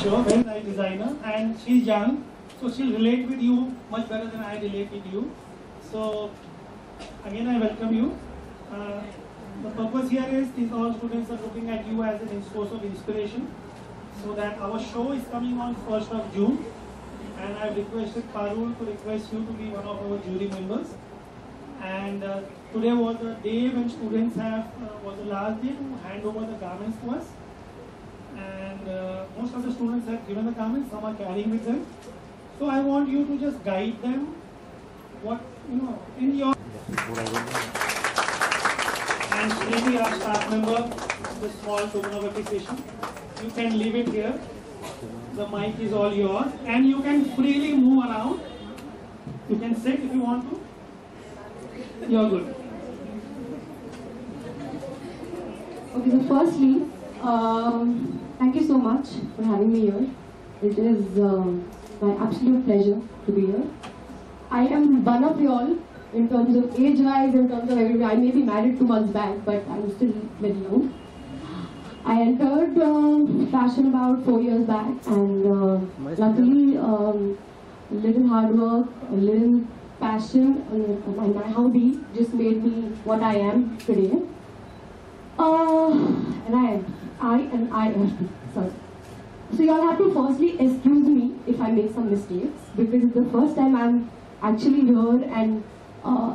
sure, very nice designer, and she's young, so she'll relate with you much better than I relate with you. So again, I welcome you. The purpose here is these all students are looking at you as a source of inspiration. So that our show is coming on 1st of June, and I've requested Parul to request you to be one of our jury members. And today was the day when students was the last day to hand over the garments to us. And most of the students have given the garments, some are carrying with them. So I want you to just guide them, what, in your... And Srini, our staff member, the small token of appreciation. You can leave it here. The mic is all yours, and you can freely move around. You can sit if you want to. You're good. Okay, so firstly, thank you so much for having me here. It is my absolute pleasure to be here. I am one of you all in terms of age-wise, in terms of everything. I may be married 2 months back, but I'm still very young. I entered fashion about 4 years back, and luckily, little hard work, a little passion, and my hobby just made me what I am today. And I am. Sorry. So you all have to firstly excuse me if I make some mistakes, because it's the first time I'm actually here, and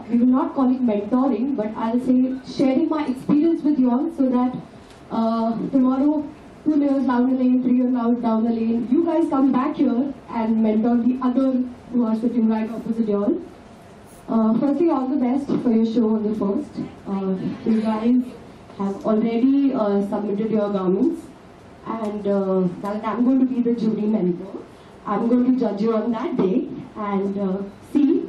we will not call it mentoring, but I'll say sharing my experience with you all, so that tomorrow, 2 years down the lane, 3 years down the lane, you guys come back here and mentor the other who are sitting right opposite you all. Firstly, all the best for your show on the 1st. You guys have already submitted your garments, and that I'm going to be the jury mentor. I'm going to judge you on that day and see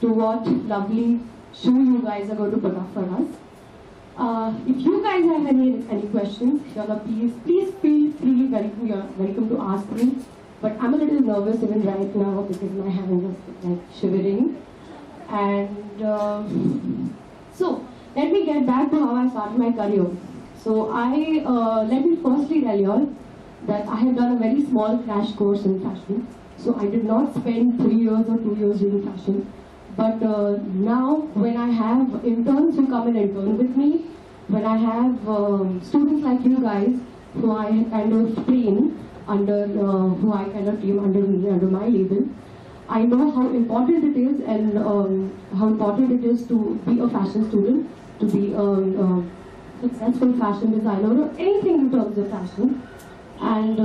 to what lovely show you guys are going to put up for us. If you guys have any questions, please feel freely welcome to ask me. But I'm a little nervous even right now because my hands are like shivering. And so let me get back to how I started my career. So let me firstly tell you all that I have done a very small crash course in fashion. So I did not spend 3 years or 2 years doing fashion. But now, when I have interns who come and intern with me, when I have students like you guys who I kind of train under, who I kind of team under me, under my label, I know how important it is, and how important it is to be a fashion student, to be a successful fashion designer, or anything in terms of fashion. And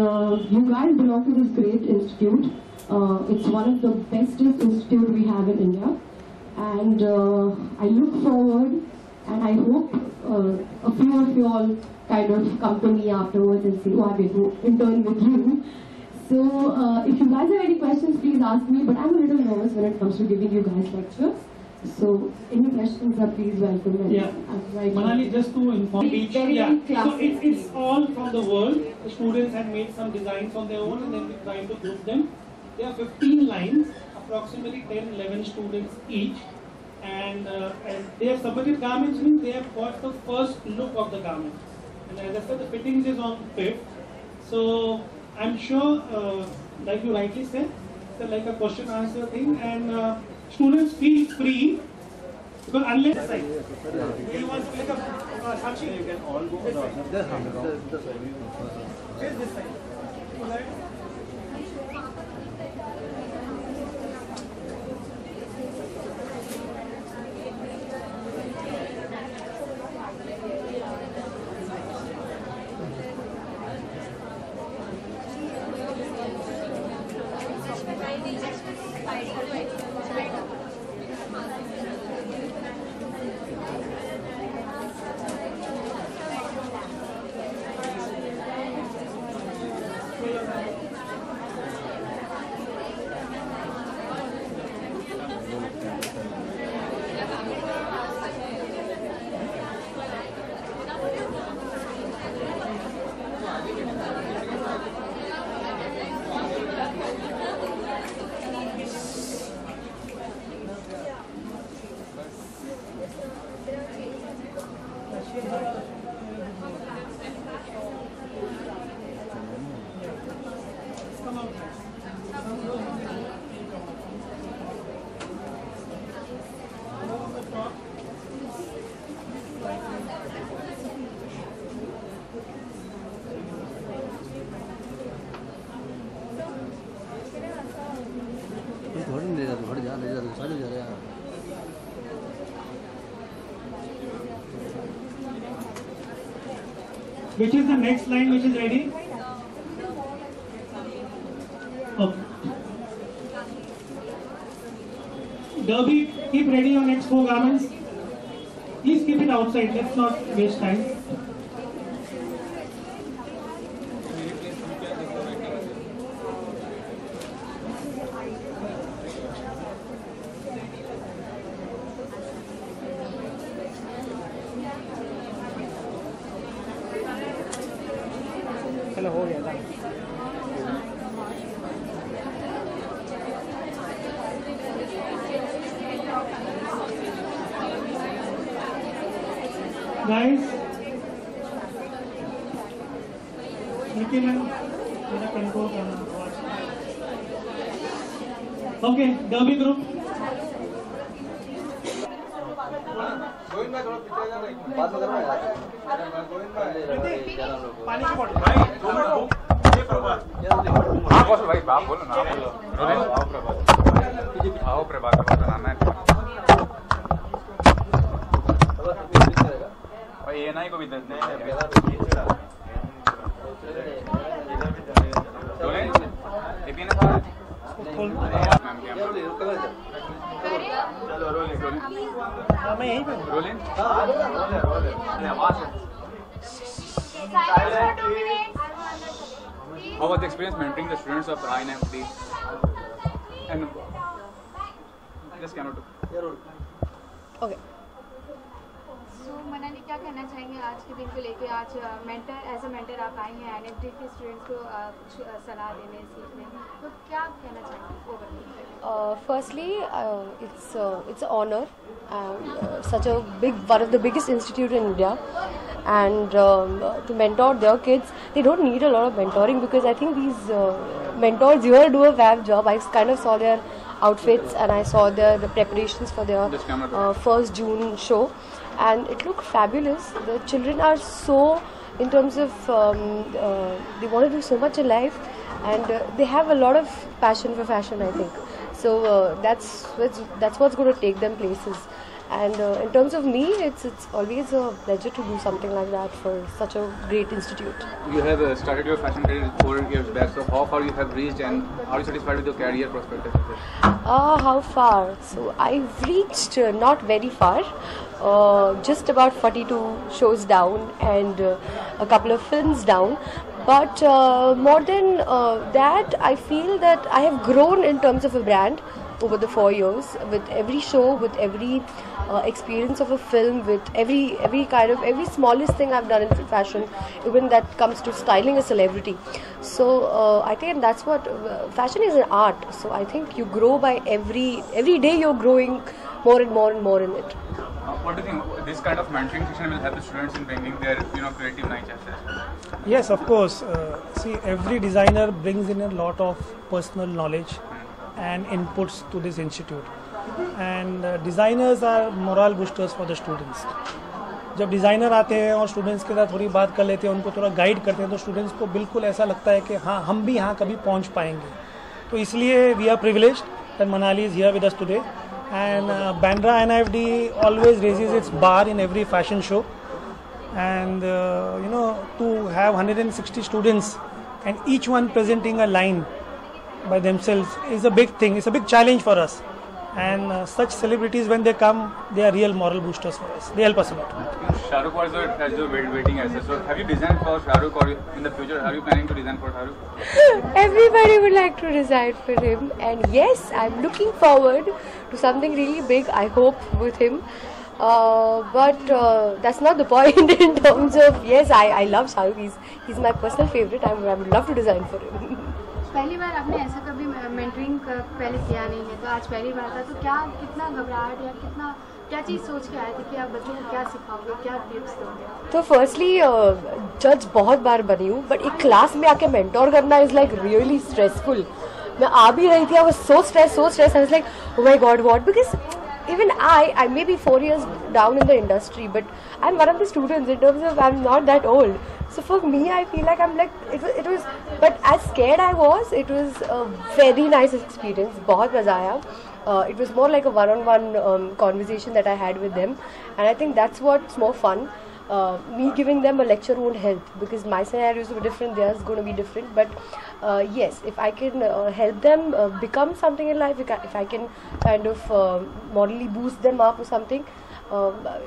you guys belong to this great institute. It's one of the bestest institute we have in India, and I look forward, and I hope a few of you all kind of come to me afterwards and say, oh, I'm going to intern with you. So if you guys have any questions, please ask me, but I'm a little nervous when it comes to giving you guys lectures. So any questions are please welcome. Yeah, Manali, just to inform each, so it's all from the world. The students have made some designs on their own, and then we try to group them. There are 15 lines, approximately 10-11 students each, and they have submitted garments, means they have got the first look of the garment. And as I said, the fittings is on 5th. So I'm sure, like you rightly said, it's like a question-answer thing, and students feel free, because unless you want to like a Sachi, you can all go this side. This side. Which is the next line which is ready? Okay. Derby, keep ready your next 4 garments. Please keep it outside, let's not waste time. चलो हो गया था. Guys, लेकिन मेरा control करना. Okay, Derby group. Govind भाई थोड़ा पीछे जा रहे बात करना है गोविंद भाई पानी की बोतल. भाई ये प्रभात हां कौशल भाई बाप बोलो ना बोलो आओ प्रभात आओ प्रभात का बनाना है भाई ये नहीं को भी दे ये भी ना चलो रोलिंग मैं यहीं पे रोलिंग आवाज How was the experience mentoring the students of INFD? And just came out. Okay. So Manali क्या कहना चाहेंगे आज के दिन को लेके? आज मेंटर एज अ मेंटर आप आए हैं INFD के स्टूडेंट्स को कुछ सलाह देने सीखने, तो क्या कहना चाहेंगे? Firstly, it's an honor, such a one of the biggest institute in India, and to mentor their kids. They don't need a lot of mentoring because I think these mentors here do a fab job. I kind of saw their outfits and I saw the preparations for their first June show, and it looked fabulous. The children are so, in terms of they want to do so much in life, and they have a lot of passion for fashion, I think. So that's what's going to take them places. And in terms of me, it's always a pleasure to do something like that for such a great institute. You have started your fashion career 4 years back. So how far you have reached, and are you satisfied with your career prospects? How far? So I've reached not very far, just about 42 shows down and a couple of films down. But more than that, I feel that I have grown in terms of a brand over the 4 years, with every show, with every experience of a film, with every smallest thing I've done in fashion, even that comes to styling a celebrity. So I think that's what fashion is, an art. So I think you grow by every day you're growing more and more and more in it. What do you think this kind of mentoring session will help the students in bringing their creative niche as well? Yes, of course. See, every designer brings in a lot of personal knowledge and inputs to this institute, and designers are morale boosters for the students. जब designer आते हैं और students के साथ थोड़ी बात कर लेते हैं, उनको थोड़ा गाइड करते हैं, तो स्टूडेंट्स को बिल्कुल ऐसा लगता है कि हाँ, हम भी यहाँ कभी पहुँच पाएंगे. तो इसलिए we are privileged that Manali is here with us today, and Bandra NIFD always raises its bar in every fashion show, and to have 160 students and each one presenting a line by themselves is a big thing. It's a big challenge for us, and such celebrities, when they come, they are real moral boosters for us. They help us a lot. Shah Rukh was your waiting as so have you designed for Shah Rukh, or in the future are you planning to design for Shah Rukh? Everybody would like to design for him, and yes, I'm looking forward to something really big, I hope, with him. But that's not the point in terms of, yes, I love Shah Rukh. He's my personal favorite. I would love to design for him. पहली बार आपने ऐसा कभी mentoring पहले किया नहीं है, तो आज पहली बार था, तो कितना घबराहट या क्या चीज़ सोच के आए थे कि आप बच्चों को क्या सिखाओगे, क्या टिप्स दोगे? तो फर्स्टली जज बहुत बार बनी हूँ, बट एक क्लास में आके मेंटोर करना इज़ लाइक रियली स्ट्रेसफुल. मैं आ भी रही थी, I was so stress I was like, oh my God, what? Because even I may be 4 years down in the industry, but I'm one of the students in terms of I'm not that old. So for me, I feel like I'm like, it was, but as scared I was, it was a very nice experience. बहुत मजा आया. It was more like a one-on-one conversation that I had with them, and I think that's what's more fun. me giving them a lecture won't help, because my scenarios were different, theirs going to be different. But yes, if I can help them become something in life, if I can kind of morally boost them up or something,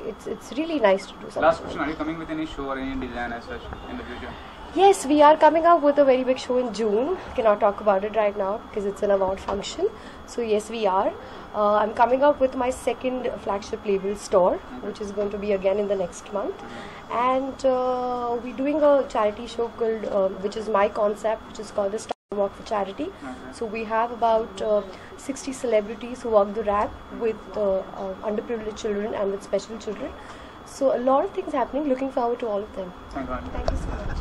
it's really nice to do something. Last question, are you coming with any show or any design as such in the future? Yes, we are coming up with a very big show in June. Cannot talk about it right now because it's an award function. So yes, we are. I'm coming up with my second flagship label store, which is going to be again in the next month. And we're doing a charity show called, which is my concept, which is called the Star Walk for Charity. So we have about 60 celebrities who walk the ramp with underprivileged children and with special children. So a lot of things happening. Looking forward to all of them. Thank you. Thank you so much.